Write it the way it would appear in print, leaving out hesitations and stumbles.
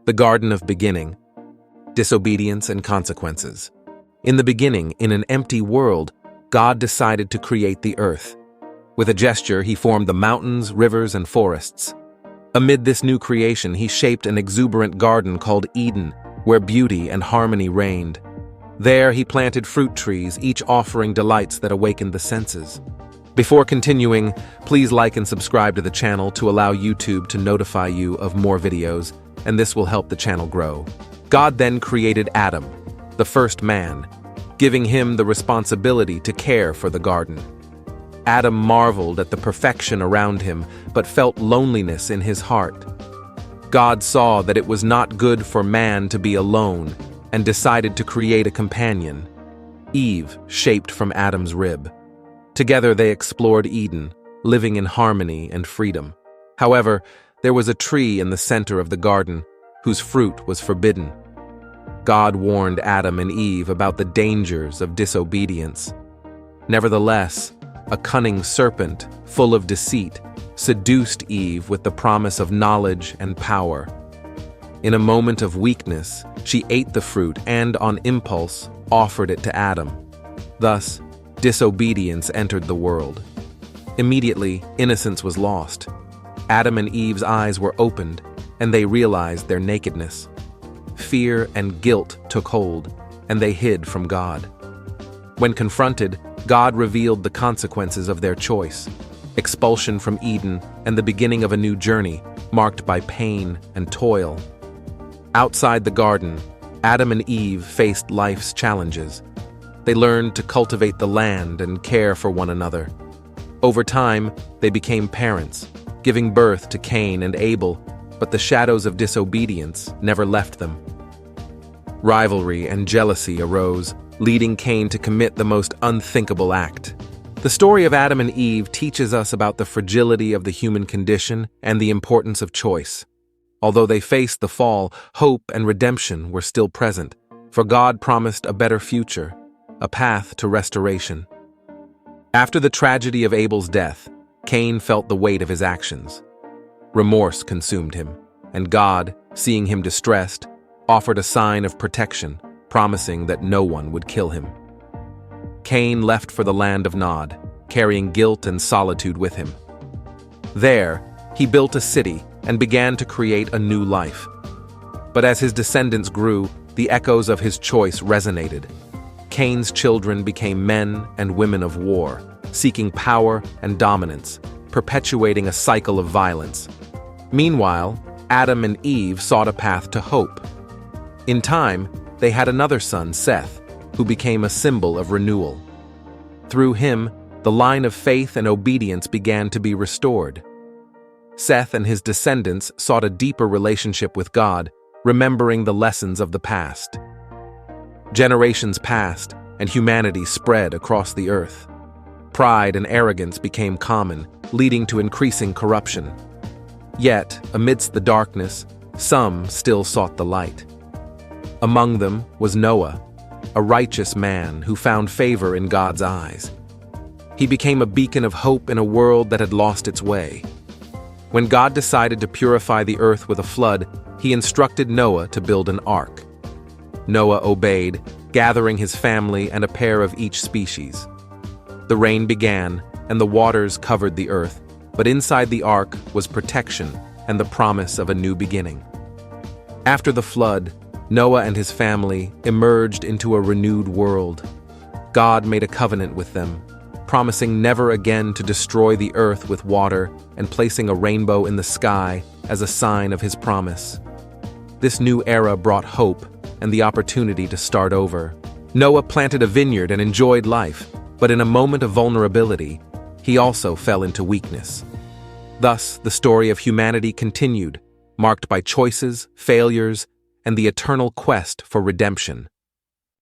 The Garden of Beginning, Disobedience and Consequences. In the beginning, in an empty world, God decided to create the earth. With a gesture, he formed the mountains, rivers, and forests. Amid this new creation, he shaped an exuberant garden called Eden, where beauty and harmony reigned. There, he planted fruit trees, each offering delights that awakened the senses. Before continuing, please like and subscribe to the channel to allow YouTube to notify you of more videos, and this will help the channel grow. God then created Adam, the first man, giving him the responsibility to care for the garden. Adam marveled at the perfection around him, but felt loneliness in his heart. God saw that it was not good for man to be alone and decided to create a companion, Eve, shaped from Adam's rib. Together they explored Eden, living in harmony and freedom. However, there was a tree in the center of the garden whose fruit was forbidden. God warned Adam and Eve about the dangers of disobedience. Nevertheless, a cunning serpent, full of deceit, seduced Eve with the promise of knowledge and power. In a moment of weakness, she ate the fruit and, on impulse, offered it to Adam. Thus, disobedience entered the world. Immediately, innocence was lost. Adam and Eve's eyes were opened, and they realized their nakedness. Fear and guilt took hold, and they hid from God. When confronted, God revealed the consequences of their choice: expulsion from Eden and the beginning of a new journey, marked by pain and toil. Outside the garden, Adam and Eve faced life's challenges. They learned to cultivate the land and care for one another. Over time, they became parents, giving birth to Cain and Abel, but the shadows of disobedience never left them. Rivalry and jealousy arose, leading Cain to commit the most unthinkable act. The story of Adam and Eve teaches us about the fragility of the human condition and the importance of choice. Although they faced the fall, hope and redemption were still present, for God promised a better future, a path to restoration. After the tragedy of Abel's death, Cain felt the weight of his actions. Remorse consumed him, and God, seeing him distressed, offered a sign of protection, promising that no one would kill him. Cain left for the land of Nod, carrying guilt and solitude with him. There, he built a city and began to create a new life. But as his descendants grew, the echoes of his choice resonated. Cain's children became men and women of war, seeking power and dominance, perpetuating a cycle of violence. Meanwhile, Adam and Eve sought a path to hope. In time, they had another son, Seth, who became a symbol of renewal. Through him, the line of faith and obedience began to be restored. Seth and his descendants sought a deeper relationship with God, remembering the lessons of the past. Generations passed, and humanity spread across the earth. Pride and arrogance became common, leading to increasing corruption. Yet, amidst the darkness, some still sought the light. Among them was Noah, a righteous man who found favor in God's eyes. He became a beacon of hope in a world that had lost its way. When God decided to purify the earth with a flood, he instructed Noah to build an ark. Noah obeyed, gathering his family and a pair of each species. The rain began, and the waters covered the earth, but inside the ark was protection and the promise of a new beginning. After the flood, Noah and his family emerged into a renewed world. God made a covenant with them, promising never again to destroy the earth with water and placing a rainbow in the sky as a sign of his promise. This new era brought hope and the opportunity to start over. Noah planted a vineyard and enjoyed life, but in a moment of vulnerability, he also fell into weakness. Thus, the story of humanity continued, marked by choices, failures, and the eternal quest for redemption.